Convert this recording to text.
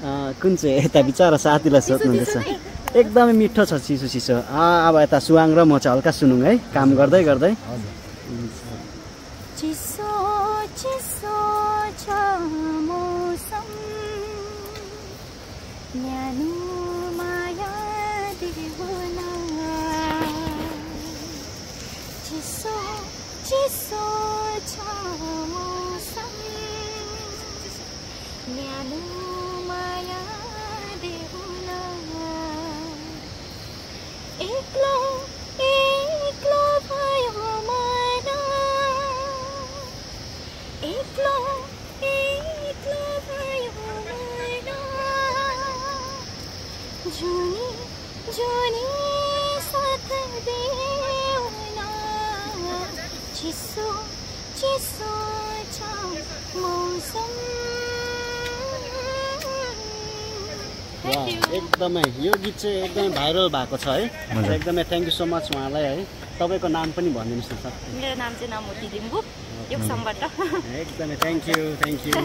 कुन चाहिँ यता बिचरा साथीलाई सोध्नुहुँदैछ एकदमै मिठो छ चिसो चिसो अब यता सुवाङ र म चाहिँ हल्का सुनौँ है काम गर्दै गर्दै चिसो चिसो छ मौसम न्यानो माया देउन चिसो चिसो छ मौसम न्यानो माया देउन एक्लो एक्लो भयो मन एक्लो एक्लो भयो मन जुनी जुनी साथ देउन चिसो चिसो छ मौसम एकदमै यो गीत चाहिँ एकदमै भाइरल भएको छ है एकदमै थ्याङ्क यू सो मच उहाँलाई है तपाईँको नाम पनि भनिदिनुहोस् न सर मेरो नाम चाहिँ नामोती लिम्बू योक्समबाट एकदमै थ्याङ्क यू